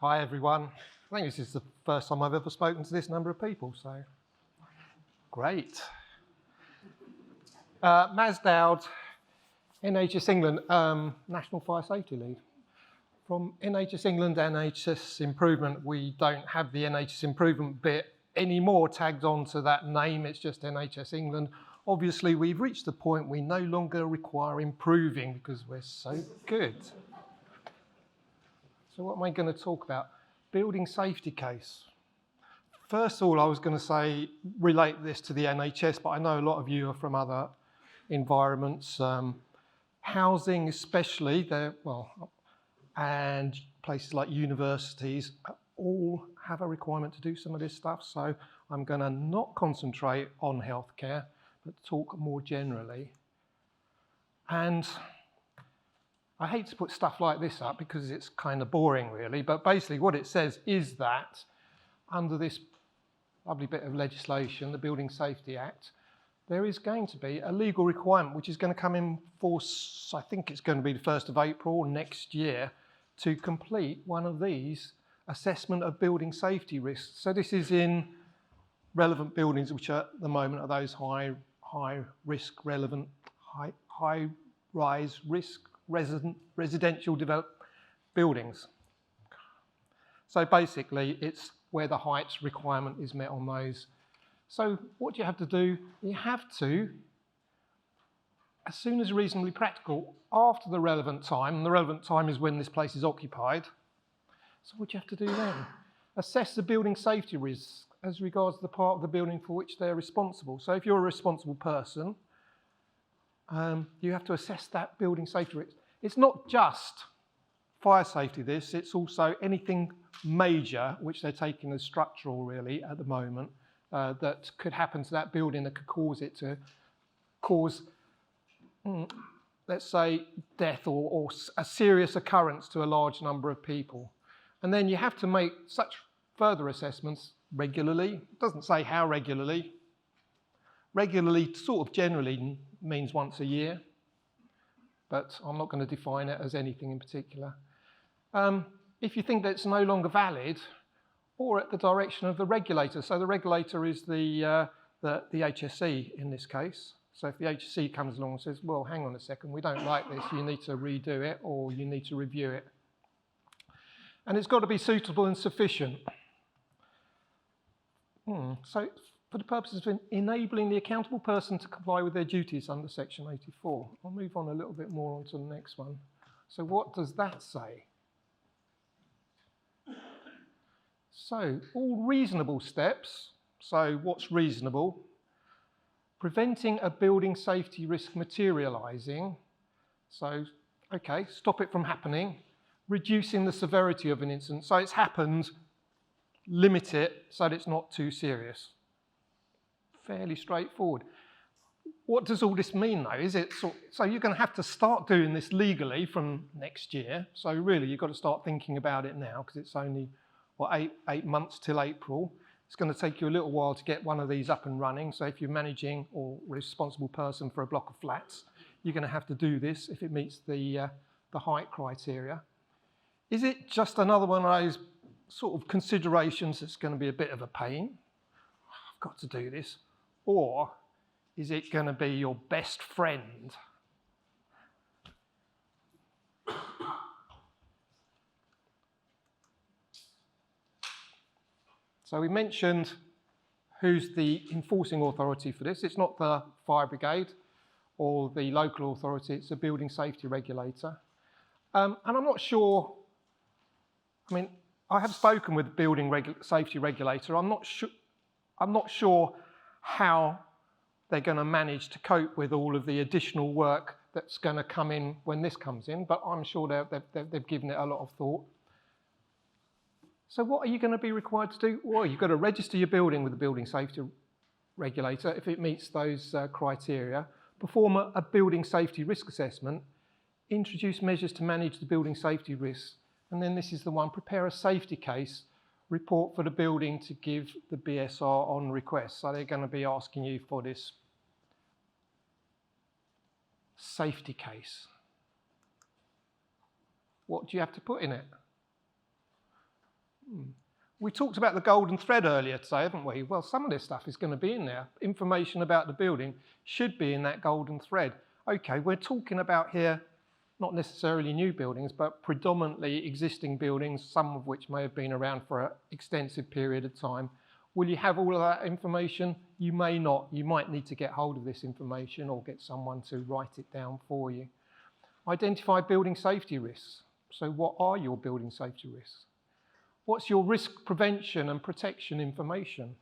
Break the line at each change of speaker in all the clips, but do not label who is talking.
Hi everyone. I think this is the first time I've ever spoken to this number of people, so great. Maz Dowd, NHS England, National Fire Safety Lead. From NHS England and NHS Improvement, we don't have the NHS Improvement bit anymore tagged onto that name, it's just NHS England. Obviously, we've reached the point we no longer require improving because we're so good. So what am I going to talk about? Building safety case. First of all, I was going to say, relate this to the NHS, but I know a lot of you are from other environments. Housing especially, and places like universities all have a requirement to do some of this stuff. So I'm going to not concentrate on healthcare, but talk more generally. And I hate to put stuff like this up because it's kind of boring really, but basically what it says is that under this lovely bit of legislation, the Building Safety Act, there is going to be a legal requirement which is going to come in force, I think it's going to be the 1st of April next year, to complete one of these assessment of building safety risks. So this is in relevant buildings which are, at the moment are those high risk relevant, high rise risk residential developed buildings. So basically it's where the heights requirement is met on those. So what do you have to do? You have to, as soon as reasonably practical, after the relevant time, and the relevant time is when this place is occupied. So what do you have to do then? Assess the building safety risks as regards the part of the building for which they're responsible. So if you're a responsible person, you have to assess that building safety risk. It's not just fire safety this, it's also anything major, which they're taking as structural really at the moment, that could happen to that building that could cause it to cause, let's say, death or a serious occurrence to a large number of people. And then you have to make such further assessments regularly. It doesn't say how regularly. Regularly sort of generally means once a year, but I'm not going to define it as anything in particular. If you think that it's no longer valid, or at the direction of the regulator. So the regulator is the HSE in this case. So if the HSE comes along and says, well, hang on a second, we don't like this, you need to redo it or you need to review it. And it's got to be suitable and sufficient. So for the purposes of enabling the accountable person to comply with their duties under Section 84. I'll move on a little bit more onto the next one. So what does that say? So all reasonable steps, so what's reasonable? Preventing a building safety risk materialising, so okay, stop it from happening. Reducing the severity of an incident, so it's happened, limit it so that it's not too serious. Fairly straightforward. What does all this mean though? Is it so you're going to have to start doing this legally from next year, so really you've got to start thinking about it now because it's only eight months till April. It's going to take you a little while to get one of these up and running. So if you're managing or responsible person for a block of flats, you're going to have to do this if it meets the height criteria. Is it just another one of those sort of considerations that's going to be a bit of a pain? I've got to do this. Or is it going to be your best friend? So we mentioned who's the enforcing authority for this. It's not the fire brigade or the local authority, it's a building safety regulator. And I'm not sure, I mean, I have spoken with the building safety regulator. I'm not sure how they're going to manage to cope with all of the additional work that's going to come in when this comes in, but I'm sure they've given it a lot of thought. So what are you going to be required to do? Well, you've got to register your building with the building safety regulator if it meets those criteria, perform a building safety risk assessment, introduce measures to manage the building safety risks, and then this is the one, prepare a safety case, report for the building to give the BSR on request. So they're going to be asking you for this safety case. What do you have to put in it? We talked about the golden thread earlier today, haven't we? Well, some of this stuff is going to be in there. Information about the building should be in that golden thread. Okay, we're talking about here not necessarily new buildings, but predominantly existing buildings, some of which may have been around for an extensive period of time. Will you have all of that information? You may not. You might need to get hold of this information or get someone to write it down for you. Identify building safety risks. So what are your building safety risks? What's your risk prevention and protection information?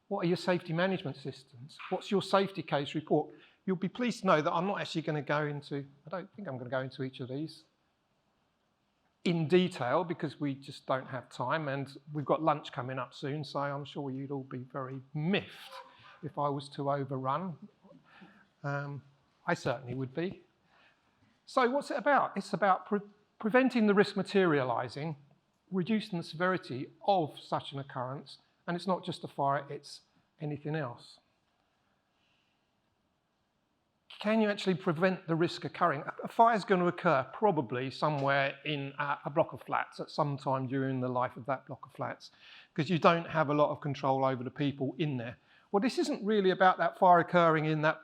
What are your safety management systems? What's your safety case report? You'll be pleased to know that I'm not actually going to go into, I don't think I'm going to go into each of these in detail because we just don't have time, and we've got lunch coming up soon, so I'm sure you'd all be very miffed if I was to overrun. I certainly would be. So what's it about? It's about preventing the risk materialising, reducing the severity of such an occurrence, and it's not just a fire, it's anything else. Can you actually prevent the risk occurring? A fire is going to occur probably somewhere in a block of flats at some time during the life of that block of flats, because you don't have a lot of control over the people in there. Well, this isn't really about that fire occurring in that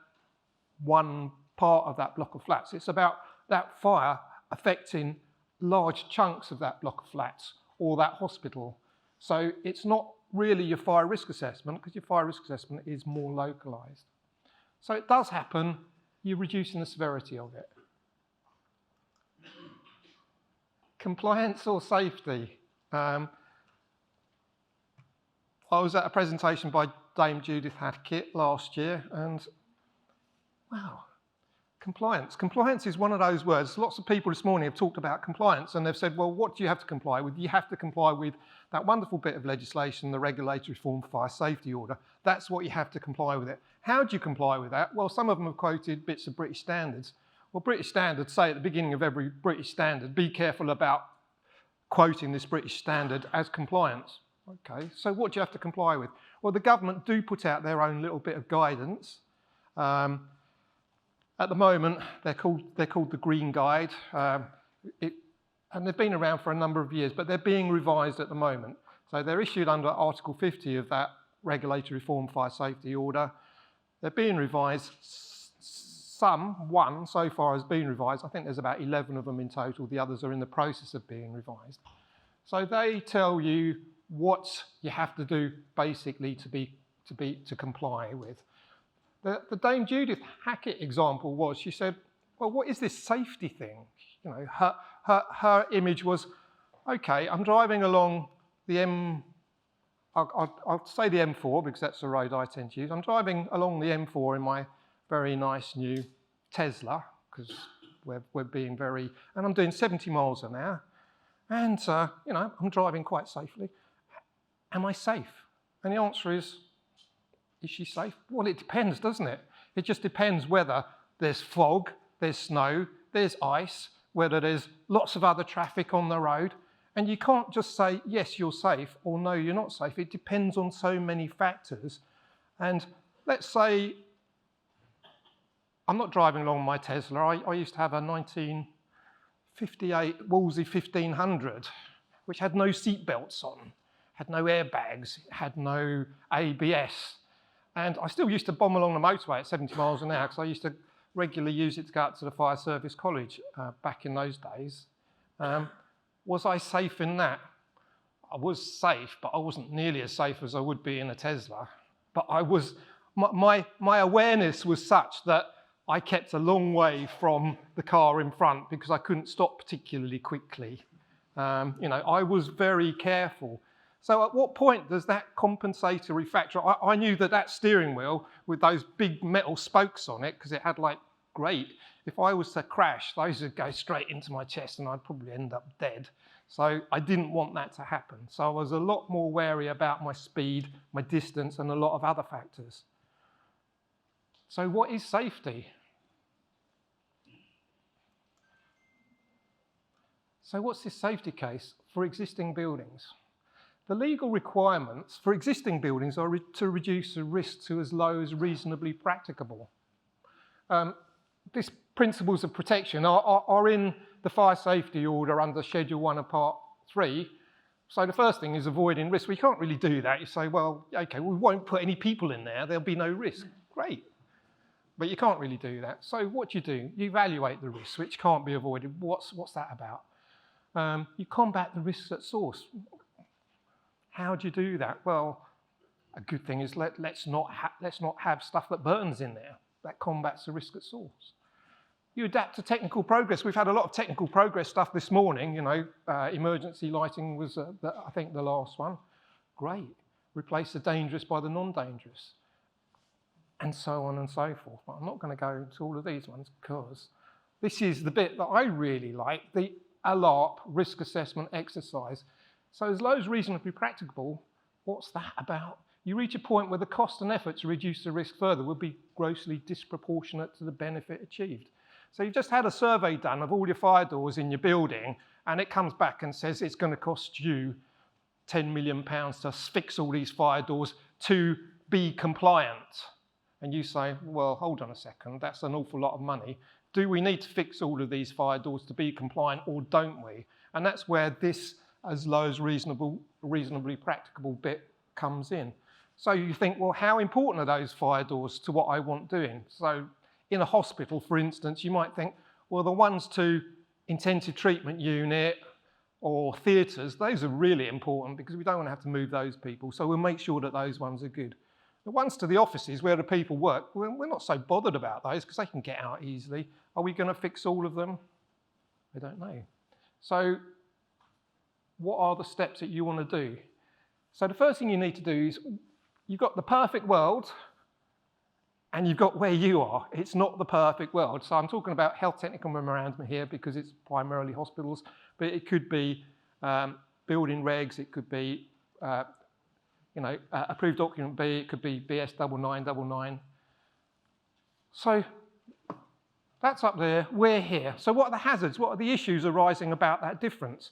one part of that block of flats. It's about that fire affecting large chunks of that block of flats or that hospital. So it's not really your fire risk assessment, because your fire risk assessment is more localised. So it does happen. You're reducing the severity of it. Compliance or safety. I was at a presentation by Dame Judith Hackett last year, and wow, compliance. Compliance is one of those words. Lots of people this morning have talked about compliance, and they've said, well, what do you have to comply with? You have to comply with that wonderful bit of legislation, the Regulatory Reform Fire Safety Order. That's what you have to comply with it. How do you comply with that? Well, some of them have quoted bits of British standards. Well, British standards say at the beginning of every British standard, be careful about quoting this British standard as compliance. Okay, so what do you have to comply with? Well, the government do put out their own little bit of guidance. At the moment, they're called the Green Guide, and they've been around for a number of years, but they're being revised at the moment. So they're issued under Article 50 of that Regulatory Reform Fire Safety Order. They're being revised. One so far has been revised. I think there's about 11 of them in total. The others are in the process of being revised. So they tell you what you have to do basically to comply with. The Dame Judith Hackett example was, she said, well, what is this safety thing? You know, her image was, okay, I'm driving along the I'll say the M4 because that's the road I tend to use. I'm driving along the M4 in my very nice new Tesla, because we're being very, and I'm doing 70 miles an hour, and you know, I'm driving quite safely. Am I safe? And the answer is she safe? Well, it depends, doesn't it? It just depends whether there's fog, there's snow, there's ice, whether there's lots of other traffic on the road. And you can't just say, yes, you're safe, or no, you're not safe. It depends on so many factors. And let's say I'm not driving along my Tesla. I used to have a 1958 Wolseley 1500, which had no seat belts on, had no airbags, had no ABS. And I still used to bomb along the motorway at 70 miles an hour because I used to regularly use it to go up to the Fire Service College back in those days. Was I safe in that? I was safe, but I wasn't nearly as safe as I would be in a Tesla. But I was, my awareness was such that I kept a long way from the car in front because I couldn't stop particularly quickly. You know, I was very careful. So at what point does that compensatory factor, I knew that steering wheel with those big metal spokes on it, because it had like, great, if I was to crash, those would go straight into my chest and I'd probably end up dead. So I didn't want that to happen. So I was a lot more wary about my speed, my distance, and a lot of other factors. So what is safety? So what's this safety case for existing buildings? The legal requirements for existing buildings are to reduce the risk to as low as reasonably practicable. These principles of protection are in the Fire Safety Order under Schedule 1 of Part 3, So the first thing is avoiding risk. We can't really do that. You say, well, okay, we won't put any people in there. There'll be no risk. Great. But you can't really do that. So what do? You evaluate the risks, which can't be avoided. What's that about? You combat the risks at source. How do you do that? Well, a good thing is let's not have stuff that burns in there. That combats the risk at source. You adapt to technical progress. We've had a lot of technical progress stuff this morning. You know, emergency lighting was, I think, the last one. Great. Replace the dangerous by the non-dangerous. And so on and so forth. But I'm not going to go into all of these ones because this is the bit that I really like, the ALARP risk assessment exercise. So as low as reasonably practicable, what's that about? You reach a point where the cost and effort to reduce the risk further will be grossly disproportionate to the benefit achieved. So you've just had a survey done of all your fire doors in your building, and it comes back and says it's going to cost you £10 million to fix all these fire doors to be compliant. And you say, well, hold on a second, that's an awful lot of money. Do we need to fix all of these fire doors to be compliant, or don't we? And that's where this as low as reasonably practicable bit comes in. So you think, well, how important are those fire doors to what I want doing? So in a hospital, for instance, you might think, well, the ones to intensive treatment unit or theatres, those are really important because we don't want to have to move those people. So we'll make sure that those ones are good. The ones to the offices where the people work, we're not so bothered about those because they can get out easily. Are we going to fix all of them? I don't know. So what are the steps that you want to do? So the first thing you need to do is you've got the perfect world and you've got where you are. It's not the perfect world. So I'm talking about health technical memorandum here because it's primarily hospitals, but it could be building regs, it could be approved document B, it could be BS 9999. So that's up there, we're here. So what are the hazards? What are the issues arising about that difference?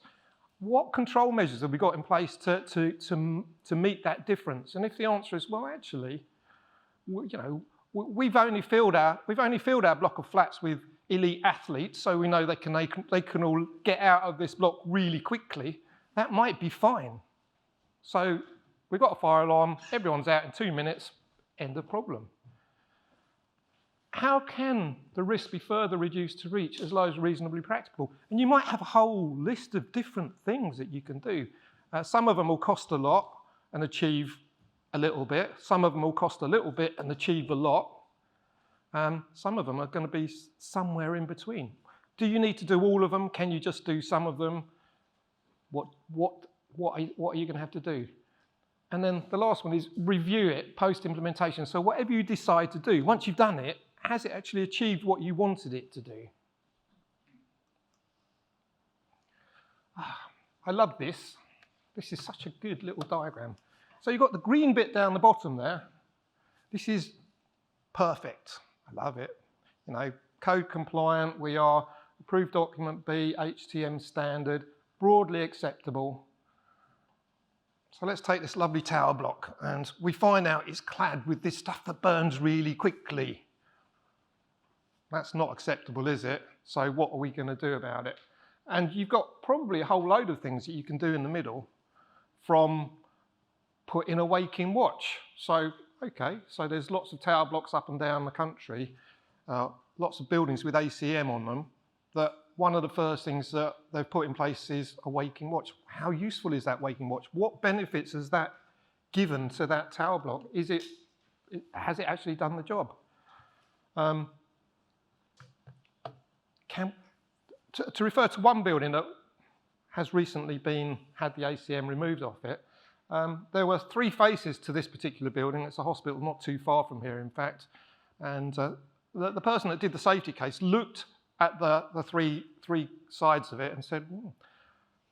What control measures have we got in place to meet that difference? And if the answer is, well, actually, we've only filled our block of flats with elite athletes, so we know they can all get out of this block really quickly, that might be fine. So we've got a fire alarm, everyone's out in 2 minutes, end of problem. How can the risk be further reduced to reach as low as reasonably practicable? And you might have a whole list of different things that you can do. Some of them will cost a lot and achieve a little bit. Some of them will cost a little bit and achieve a lot. Some of them are going to be somewhere in between. Do you need to do all of them? Can you just do some of them? What are you going to have to do? And then the last one is review it post-implementation. So whatever you decide to do, once you've done it, has it actually achieved what you wanted it to do? I love this. This is such a good little diagram. So you've got the green bit down the bottom there. This is perfect. I love it. Code compliant. We are approved document B, HTM standard, broadly acceptable. So let's take this lovely tower block and we find out it's clad with this stuff that burns really quickly. That's not acceptable, is it? So what are we going to do about it? And you've got probably a whole load of things that you can do in the middle, from put in a waking watch. So, okay, so there's lots of tower blocks up and down the country, lots of buildings with ACM on them, that one of the first things that they've put in place is a waking watch. How useful is that waking watch? What benefits has that given to that tower block? Has it actually done the job? To refer to one building that has recently had the ACM removed off it, there were 3 faces to this particular building. It's a hospital not too far from here, in fact. And the person that did the safety case looked at the three sides of it and said,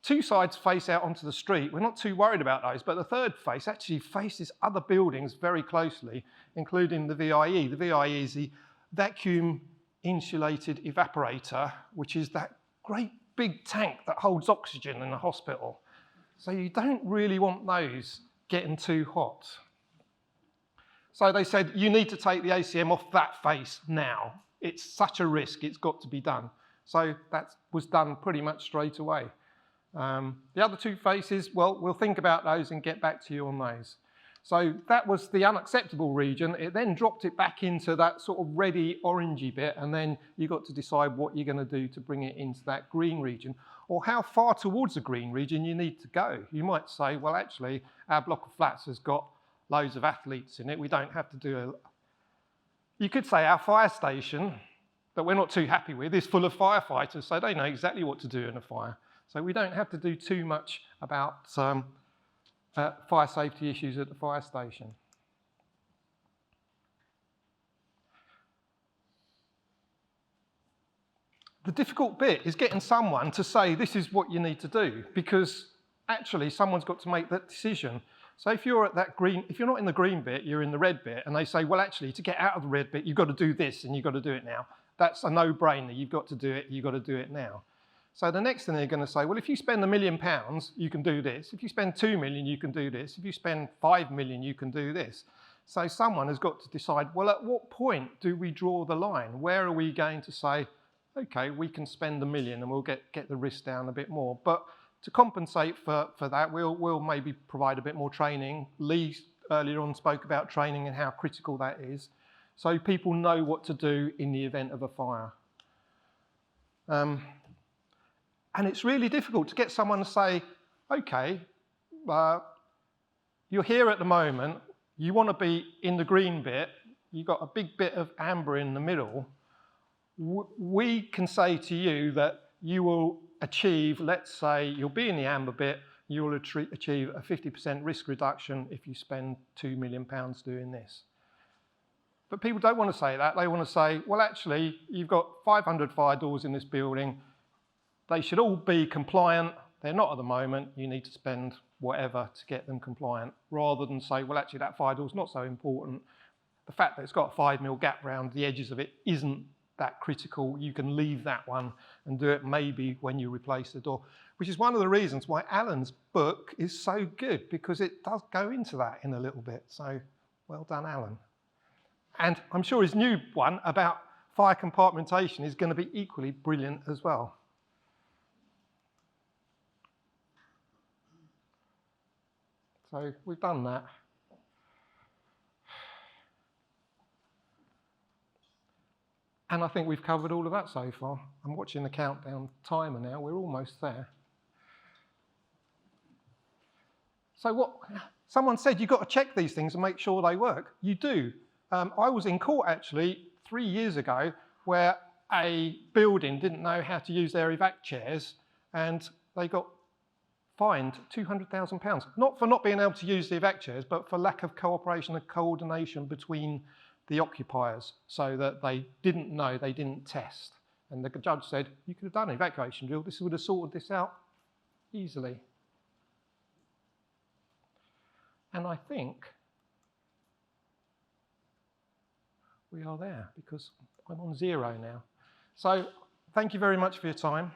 2 sides face out onto the street. We're not too worried about those. But the third face actually faces other buildings very closely, including the VIE. The VIE is the vacuum insulated evaporator, which is that great big tank that holds oxygen in a hospital. So you don't really want those getting too hot. So they said, you need to take the ACM off that face now. It's such a risk, it's got to be done. So that was done pretty much straight away. The other two phases, well, we'll think about those and get back to you on those. So that was the unacceptable region. It then dropped it back into that sort of reddy orangey bit, and then you got to decide what you're going to do to bring it into that green region, or how far towards the green region you need to go. You might say, well, actually, our block of flats has got loads of athletes in it. We don't have to do a... You could say our fire station that we're not too happy with is full of firefighters, so they know exactly what to do in a fire. So we don't have to do too much about fire safety issues at the fire station. The difficult bit is getting someone to say this is what you need to do, because actually someone's got to make that decision. So if you're at that green, if you're not in the green bit, you're in the red bit, and they say, well, actually, to get out of the red bit, you've got to do this, and you've got to do it now. That's a no-brainer. You've got to do it. You've got to do it now. So the next thing they're going to say, well, if you spend £1 million, you can do this. If you spend 2 million, you can do this. If you spend 5 million, you can do this. So someone has got to decide, well, at what point do we draw the line? Where are we going to say, okay, we can spend £1 million and we'll get the risk down a bit more. But to compensate for that, we'll maybe provide a bit more training. Lee earlier on spoke about training and how critical that is, so people know what to do in the event of a fire. And it's really difficult to get someone to say, okay, you're here at the moment, you want to be in the green bit, you've got a big bit of amber in the middle. We can say to you that you will achieve, let's say you'll be in the amber bit, you will achieve a 50% risk reduction if you spend £2 million doing this. But people don't want to say that. They want to say, well, actually, you've got 500 fire doors in this building. They should all be compliant. They're not at the moment. You need to spend whatever to get them compliant, rather than say, well, actually, that fire door's not so important. The fact that it's got a 5 mil gap round the edges of it isn't that critical. You can leave that one and do it maybe when you replace the door, which is one of the reasons why Alan's book is so good, because it does go into that in a little bit. So well done, Alan. And I'm sure his new one about fire compartmentation is going to be equally brilliant as well. So we've done that. And I think we've covered all of that so far. I'm watching the countdown timer now. We're almost there. So someone said you've got to check these things and make sure they work. You do. I was in court actually 3 years ago where a building didn't know how to use their evac chairs, and they got fined £200,000. Not for not being able to use the evac chairs, but for lack of cooperation and coordination between the occupiers, so that they didn't know, they didn't test. And the judge said, you could have done an evacuation drill, this would have sorted this out easily. And I think we are there, because I'm on 0 now. So thank you very much for your time.